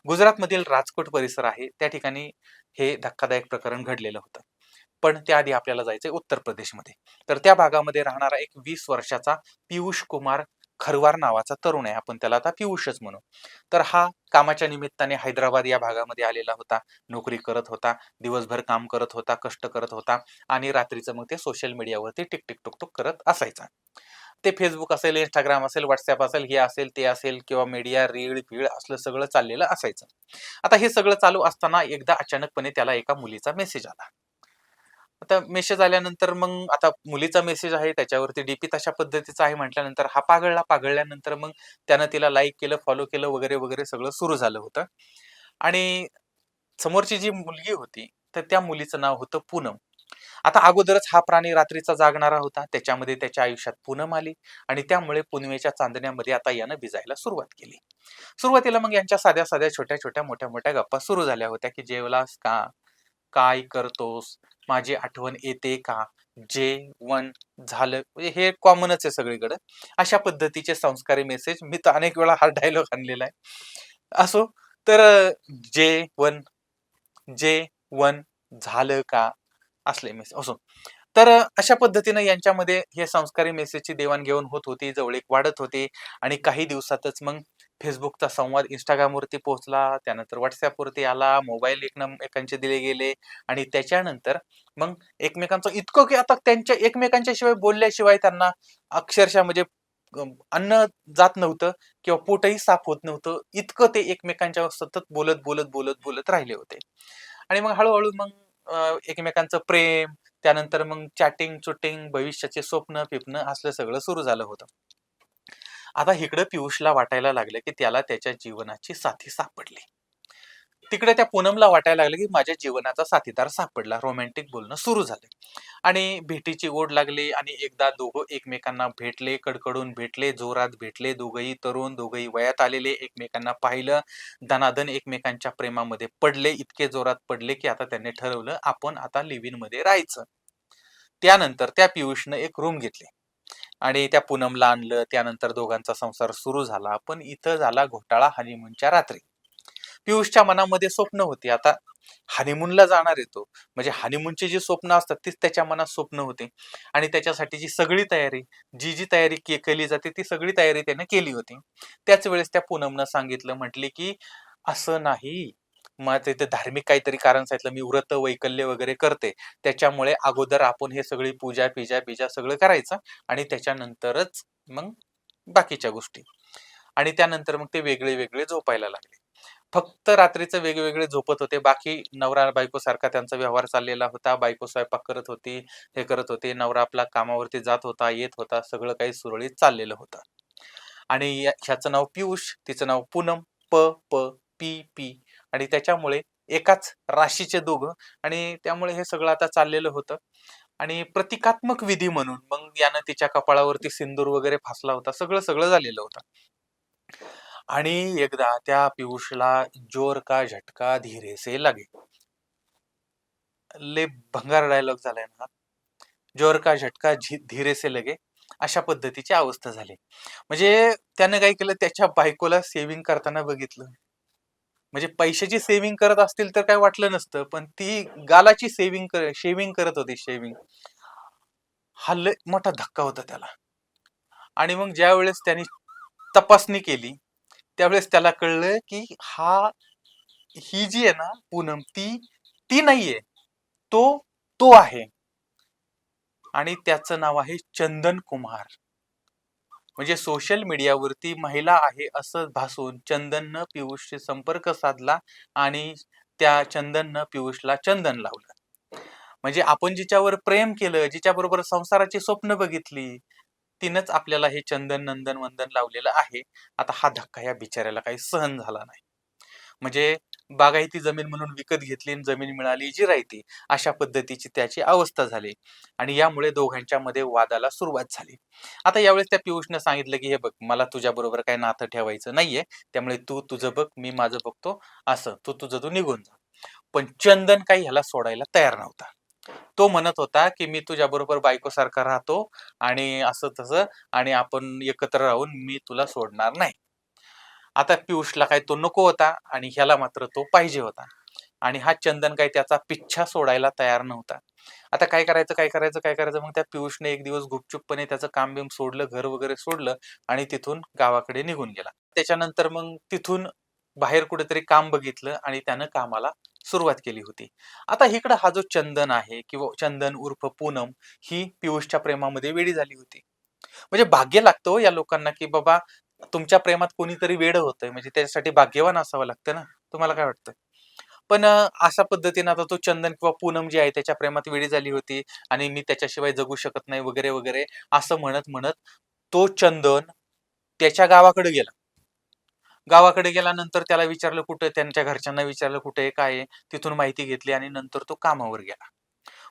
गुजरातमधील राजकोट परिसर आहे, त्या ठिकाणी हे धक्कादायक प्रकरण घडलेलं होतं. पण त्याआधी आपल्याला जायचंय उत्तर प्रदेशमध्ये. तर त्या भागामध्ये राहणारा एक 20 वर्षाचा पियुष कुमार खरवार नावाचा तरुण आहे. आपण त्याला आता पियुषच म्हणू. तर हा कामाच्या निमित्ताने हैदराबाद या भागामध्ये आलेला होता. नोकरी करत होता, दिवसभर काम करत होता, कष्ट करत होता आणि रात्रीचं मग ते सोशल मीडियावरती टिक-टिक, टुक-टुक करत असायचा. ते Facebook असेल, Instagram असेल, WhatsApp असेल, हे असेल, ते असेल किंवा मीडिया, रीळ-फीळ असलं सगळं चाललेलं असायचं. आता हे सगळं चालू असताना एकदा अचानकपणे त्याला एका मुलीचा मेसेज आला. आता मेसेज आल्यानंतर मग आता मुलीचा मेसेज आहे, त्याच्यावरती डीपी तशा पद्धतीचा आहे म्हटल्यानंतर हा पागळला. पागळल्यानंतर मग त्यानं तिला लाईक केलं, फॉलो केलं वगैरे, वगैरे सगळं सुरू झालं होतं. आणि समोरची जी मुलगी होती, तर त्या मुलीचं नाव होतं पूनम. आता अगोदरच हा प्राणी रात्रीचा जागणारा होता. त्याच्यामध्ये त्याच्या आयुष्यात पूनम आली आणि त्यामुळे पुनवेच्या चांदण्यामध्ये आता यानं भिजायला सुरुवात केली. सुरुवातीला मग यांच्या साध्या-साध्या, छोट्या-छोट्या, मोठ्या-मोठ्या गप्पा सुरू झाल्या होत्या, की "जेवलास का? काय करतोस? माझी आठवण येते का? जेवण झालं?" म्हणजे हे कॉमनच आहे सगळीकडे. अशा पद्धतीचे संस्कारी मेसेज मी तर अनेक वेळा हा डायलॉग आणलेला आहे. असो, तर जेवण, जेवण झालं का? असले मेसेज असो. तर अशा पद्धतीने यांच्यामध्ये हे संस्कारी मेसेजची देवाणघेवाण होत होती, जवळीक वाढत होती आणि काही दिवसातच मग Facebookचा संवाद Instagramवरती पोहोचला, त्यानंतर WhatsAppवरती आला, मोबाईल एकमेकांचे दिले गेले आणि त्याच्यानंतर मग एकमेकांचं इतकं की आता त्यांच्या एकमेकांच्या शिवाय बोलल्याशिवाय त्यांना अक्षरशः म्हणजे अन्न जात नव्हतं किंवा पोटही साफ होत नव्हतं. इतकं ते एकमेकांच्या सतत बोलत, बोलत, बोलत, बोलत राहिले होते. आणि मग हळू मग एकमेकांचं प्रेम, त्यानंतर मग चॅटिंग-चुटिंग, भविष्याचे स्वप्न-बिप्न असलं सगळं सुरू झालं होतं. आता इकडं पियुषला वाटायला लागलं, की त्याला त्याच्या जीवनाची साथी सापडली. तिकडे त्या पूनमला वाटायला लागलं, की माझ्या जीवनाचा साथीदार सापडला. रोमॅन्टिक बोलणं सुरू झालं आणि भेटीची ओढ लागली आणि एकदा दोघं एकमेकांना भेटले, कडकडून भेटले, जोरात भेटले. दोघंही तरुण, दोघंही वयात आलेले, एकमेकांना पाहिलं. दणादण एकमेकांच्या प्रेमामध्ये पडले. इतके जोरात पडले, की आता त्यांनी ठरवलं, आपण आता लिव्ह इनमध्ये राहायचं. त्यानंतर त्या पियुषनं एक रूम घेतली आणि त्या पूनमला आणलं. त्यानंतर दोघांचा संसार सुरू झाला. पण इथं झाला घोटाळा हनीमूनच्या रात्री. पियुषच्या मनामध्ये स्वप्न होती. आता हनीमूनला जाणार आहे तो. म्हणजे हनीमूनची जी स्वप्न असतात तीच त्याच्या मनात स्वप्न होती आणि त्याच्यासाठीची सगळी तयारी, जी तयारी केली जाते ती सगळी तयारी त्याने केली होती. त्याच वेळेस त्या पूनमनं सांगितलं, म्हटली की "असं नाही. माझं इथे धार्मिक काहीतरी कारण सांगितलं. मी व्रत, वैकल्य वगैरे करते. त्याच्यामुळे अगोदर आपण हे सगळी पूजा सगळं करायचं आणि त्याच्यानंतरच मग बाकीच्या गोष्टी." आणि त्यानंतर मग ते वेगळे-वेगळे झोपायला लागले. फक्त रात्रीचं वेगवेगळे झोपत होते. बाकी नवरा बायको सारखा त्यांचा व्यवहार चाललेला होता. बायको स्वयंपाक करत होती, हे करत होते. नवरा आपला कामावरती जात होता, येत होता. सगळं काही सुरळीत चाललेलं होतं. आणि ह्याचं नाव पियुष, तिचं नाव पूनम. प, प, पी, पी आणि त्याच्यामुळे एकाच राशीचे दोघं आणि त्यामुळे हे सगळं आता चाललेलं होतं. आणि प्रतिकात्मक विधी म्हणून मग यानं तिच्या कपाळावरती सिंदूर वगैरे फासला होता. सगळं झालेलं होतं. आणि एकदा त्या पियुषला जोर का झटका धीरे से लगे. लय भंगार डायलॉग झालाय ना. जोर का झटका धीरे से लगे अशा पद्धतीची अवस्था झाली. म्हणजे त्यानं काय केलं, त्याच्या बायकोला सेव्हिंग करताना बघितलं. म्हणजे पैशाची सेव्हिंग करत असतील तर काय वाटलं नसतं, पण ती गालाची शेव्हिंग करत होती, शेव्हिंग. हा लय मोठा धक्का होता त्याला. आणि मग ज्या वेळेस त्यांनी तपासणी केली, त्यावेळेस त्याला कळलं की ही जी आहे ना पूनम, ती नाहीये, तो तो आहे आणि त्याचं नाव आहे चंदन कुमार. म्हणजे सोशल मीडियावरती महिला आहे असं भासून चंदननं पियुषशी संपर्क साधला आणि त्या चंदननं पियुषला चंदन लावलं. म्हणजे आपण जिच्यावर प्रेम केलं, जिच्याबरोबर संसाराची स्वप्न बघितली, तिनंच आपल्याला हे चंदन नंदन वंदन लावलेलं आहे. आता हा धक्का या बिचाऱ्याला काही सहन झाला नाही. म्हणजे बागायती जमीन म्हणून विकत घेतली आणि जमीन मिळाली जिरायती, अशा पद्धतीची त्याची अवस्था झाली आणि यामुळे दोघांच्या मध्ये वादाला सुरुवात झाली. आता यावेळेस त्या पियुषनं सांगितलं की हे बघ, मला तुझ्या बरोबर काही नातं ठेवायचं नाहीये, त्यामुळे तू तुझं बघ, मी माझं बघतो, असं तू निघून जा. पण चंदन काही ह्याला सोडायला तयार नव्हता. तो म्हणत होता की मी तुझ्या बरोबर बायकोसारखा राहतो आणि असं तसं आणि आपण एकत्र राहून मी तुला सोडणार नाही. आता पियुषला काय तो नको होता आणि ह्याला मात्र तो पाहिजे होता. आणि हा चंदन काही त्याचा पिच्छा सोडायला तयार नव्हता. आता काय करायचं काय करायचं काय करायचं, मग त्या पियुषने एक दिवस गुपचूपपणे त्याचं काम बिम सोडलं, घर वगैरे सोडलं आणि तिथून गावाकडे निघून गेला. त्याच्यानंतर मग तिथून बाहेर कुठेतरी काम बघितलं आणि त्यानं कामाला सुरुवात केली होती. आता इकडं हा जो चंदन आहे किंवा चंदन उर्फ पूनम ही पियुषच्या प्रेमामध्ये वेडी झाली होती. म्हणजे भाग्य लागतं हो या लोकांना, की बाबा तुमच्या प्रेमात कोणीतरी वेडं होतंय, म्हणजे त्याच्यासाठी भाग्यवान असावं लागतं ना. तुम्हाला काय वाटतं? पण अशा पद्धतीने आता तो चंदन किंवा पूनम जी आहे त्याच्या प्रेमात वेडी झाली होती आणि मी त्याच्याशिवाय जगू शकत नाही वगैरे वगैरे असं म्हणत म्हणत तो चंदन त्याच्या गावाकडे गेला. गावाकडे गेल्यानंतर त्याला विचारलं कुठे, त्यांच्या घरच्यांना विचारलं कुठे आहे, काय आहे. तिथून माहिती घेतली आणि नंतर तो कामावर गेला.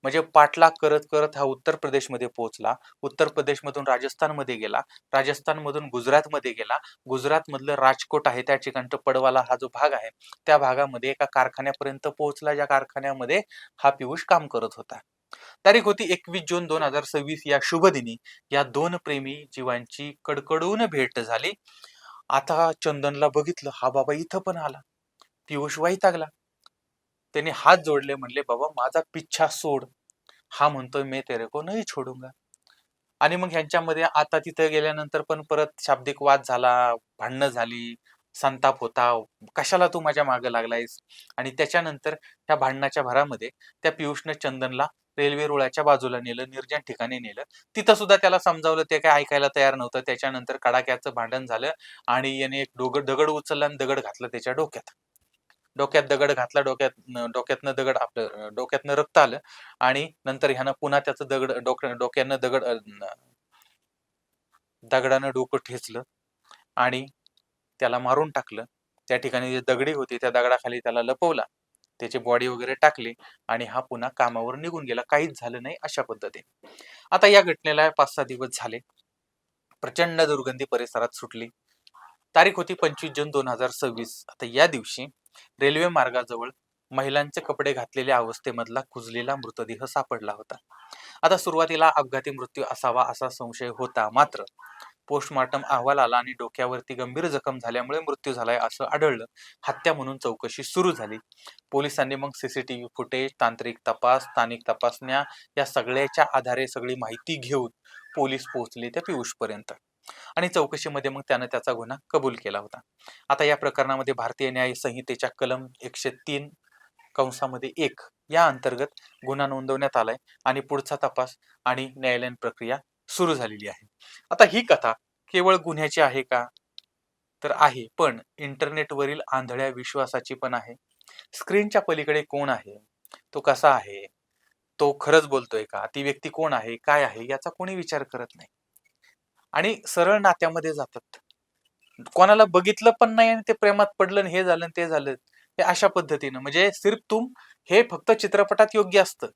म्हणजे पाठलाग करत करत हा उत्तर प्रदेशमध्ये पोहोचला. उत्तर प्रदेशमधून राजस्थानमध्ये गेला. राजस्थानमधून गुजरातमध्ये गेला. गुजरातमधलं राजकोट आहे त्या ठिकाणचा पडवाला हा जो भाग आहे त्या भागामध्ये एका कारखान्यापर्यंत पोहोचला, ज्या कारखान्यामध्ये हा पियुष काम करत होता. तारीख होती 21 जून 2026 या शुभदिनी या दोन प्रेमी जीवांची कडकडून भेट झाली. आता चंदनला बघितलं, हा बाबा इथं पण आला. पियुष वैतागला. त्याने हात जोडले, म्हणले बाबा माझा पिच्छा सोड. हा म्हणतोय मैं तेरे को नहीं छोडूंगा. आणि मग ह्यांच्यामध्ये आता तिथं गेल्यानंतर पण परत शाब्दिक वाद झाला, भांडणं झाली, संताप होता, कशाला तू माझ्या मागं लागलायस. आणि त्याच्यानंतर त्या भांडणाच्या भरामध्ये त्या पियुषनं चंदनला रेल्वे रुळाच्या बाजूला नेलं, निर्जन ठिकाणी नेलं. तिथं सुद्धा त्याला समजावलं, ते काय ऐकायला तयार नव्हतं. त्याच्यानंतर कडाक्याचं भांडण झालं आणि याने एक दगड उचलला आणि दगड घातला त्याच्या डोक्यात. डोक्यात दगड घातला, डोक्यातनं दगड आपलं डोक्यातनं रक्त आलं आणि नंतर ह्यानं पुन्हा त्याचं डोक्यानं दगडानं डोकं ठेचलं आणि त्याला मारून टाकलं. त्या ठिकाणी जी दगडी होती त्या दगडाखाली त्याला लपवला. त्याची बॉडी वगैरे टाकली आणि हा पुन्हा कामावर निघून गेला. काहीच झालं नाही अशा पद्धतीने. आता या घटनेला 5-6 दिवस झाले. प्रचंड दुर्गंधी परिसरात सुटली. तारीख होती 25 जून 2026. आता या दिवशी रेल्वे मार्गाजवळ महिलांचे कपडे घातलेल्या अवस्थेमधला कुजलेला मृतदेह सापडला होता. आता सुरुवातीला अपघाती मृत्यू असावा असा संशय होता, मात्र पोस्टमॉर्टम अहवाल आला आणि डोक्यावरती गंभीर जखम झाल्यामुळे मृत्यू झालाय असं आढळलं. हत्या म्हणून चौकशी सुरू झाली. पोलिसांनी मग सीसीटीव्ही फुटेज, तांत्रिक तपास, स्थानिक तपासण्या या सगळ्याच्या आधारे सगळी माहिती घेऊन पोलीस पोहोचले त्या पियुषपर्यंत आणि चौकशीमध्ये मग त्यानं त्याचा गुन्हा कबूल केला होता. आता या प्रकरणामध्ये भारतीय न्याय संहितेच्या कलम 103(1) या अंतर्गत गुन्हा नोंदवण्यात आलाय आणि पुढचा तपास आणि न्यायालयीन प्रक्रिया सुरू झालेली आहे. आता ही कथा केवळ गुन्ह्याची आहे का? तर आहे, पण इंटरनेटवरील आंधळ्या विश्वासाची पण आहे. स्क्रीनच्या पलीकडे कोण आहे, तो कसा आहे, तो खरंच बोलतोय का, ती व्यक्ती कोण आहे, काय आहे, याचा कोणी विचार करत नाही आणि सरळ नात्यामध्ये जातात. कोणाला बघितलं पण नाही आणि ते प्रेमात पडलं आणि हे झालं आणि ते झालं, हे अशा पद्धतीनं. म्हणजे सिर्फ तुम हे फक्त चित्रपटात योग्य असतं.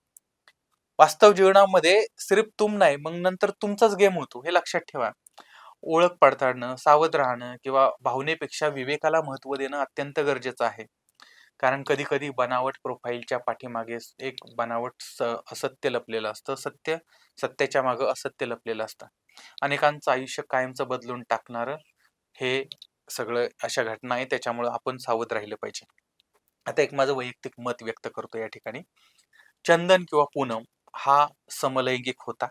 वास्तव जीवनामध्ये सिर्फ तुम नाही, मग नंतर तुमचाच गेम होतो, हे लक्षात ठेवा. ओळख पडताळणं, सावध राहणं किंवा भावनेपेक्षा विवेकाला महत्त्व देणं अत्यंत गरजेचं आहे. कारण कधी कधी बनावट प्रोफाईलच्या पाठीमागे एक बनावट असत्य लपलेलं असतं. सत्याच्या मागं असत्य लपलेलं असतं. अनेकांचं आयुष्य कायमचं बदलून टाकणारं हे सगळं अशा घटना आहे, त्याच्यामुळे आपण सावध राहिलं पाहिजे. आता एक माझं वैयक्तिक मत व्यक्त करतो या ठिकाणी. चंदन किंवा पूनम हा समलैंगिक होता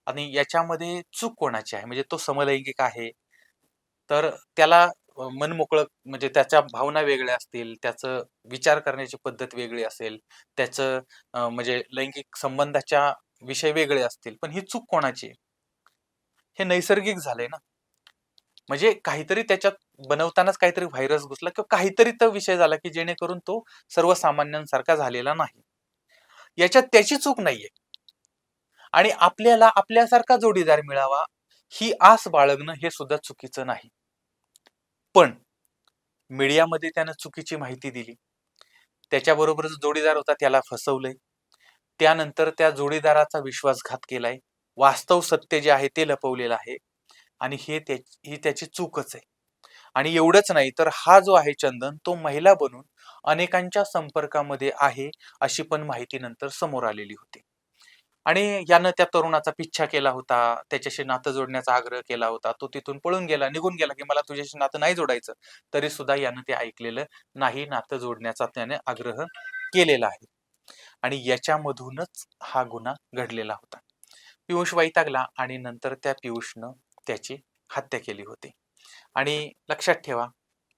आणि याच्यामध्ये चूक कोणाची आहे? म्हणजे तो समलैंगिक आहे तर त्याला मन मोकळं, म्हणजे त्याच्या भावना वेगळ्या असतील, त्याचं विचार करण्याची पद्धत वेगळी असेल, त्याचं म्हणजे लैंगिक संबंधाच्या विषय वेगळे असतील, पण ही चूक कोणाची आहे? हे नैसर्गिक झालंय ना. म्हणजे काहीतरी त्याच्यात बनवतानाच काहीतरी व्हायरस घुसला किंवा काहीतरी तो विषय झाला की जेणेकरून तो सर्वसामान्यांसारखा झालेला नाही. याच्यात त्याची चूक नाहीये आणि आपल्याला आपल्यासारखा जोडीदार मिळावा ही आस बाळगणं हे सुद्धा चुकीचं नाही. पण मीडियामध्ये त्यानं चुकीची माहिती दिली, त्याच्याबरोबर जो जोडीदार होता त्याला फसवलंय, त्यानंतर त्या जोडीदाराचा विश्वासघात केलाय, वास्तव सत्य जे आहे ते लपवलेलं आहे आणि ही त्याची चूकच आहे. आणि एवढंच नाही तर हा जो आहे चंदन, तो महिला बनून अनेकांच्या संपर्कामध्ये आहे अशी पण माहिती नंतर समोर आलेली होती. आणि यानं त्या तरुणाचा पिच्छा केला होता, त्याच्याशी नातं जोडण्याचा आग्रह केला होता. तो तिथून पळून गेला, निघून गेला, की मला तुझ्याशी नातं नाही जोडायचं. तरी सुद्धा यानं ते ऐकलेलं नाही, नातं जोडण्याचा त्याने आग्रह केलेला आहे. आणि याच्यामधूनच हा गुन्हा घडलेला होता. पियुष वैतागला आणि नंतर त्या पियुषनं त्याची हत्या केली होती. आणि लक्षात ठेवा,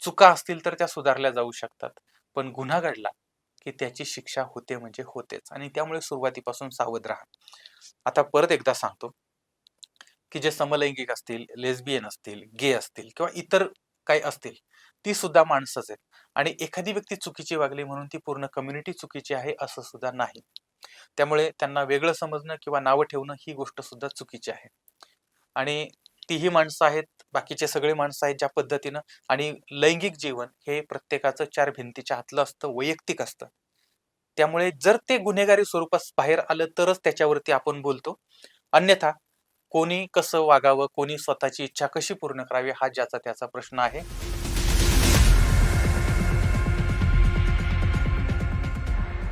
चुका असतील तर त्या सुधारल्या जाऊ शकतात. पण गुन्हा घडला की त्याची शिक्षा होते म्हणजे होतेच आणि त्यामुळे सुरुवातीपासून सावध राहा. आता परत एकदा सांगतो, की जे समलैंगिक असतील, लेस्बियन असतील, गे असतील किंवा इतर काही असतील, ती सुद्धा माणसंच आहेत. आणि एखादी व्यक्ती चुकीची वागली म्हणून ती पूर्ण कम्युनिटी चुकीची आहे असं सुद्धा नाही. त्यामुळे त्यांना वेगळं समजणं किंवा नावं ठेवणं ही गोष्ट सुद्धा चुकीची आहे. आणि तीही माणसं आहेत, बाकीचे सगळे माणसं आहेत ज्या पद्धतीनं. आणि लैंगिक जीवन हे प्रत्येकाचं चार भिंतीच्या आतलं असतं, वैयक्तिक असतं. त्यामुळे जर ते गुन्हेगारी स्वरूपात बाहेर आलं तरच त्याच्यावरती आपण बोलतो. अन्यथा कोणी कसं वागावं, कोणी स्वतःची इच्छा कशी पूर्ण करावी हा ज्याचा त्याचा प्रश्न आहे.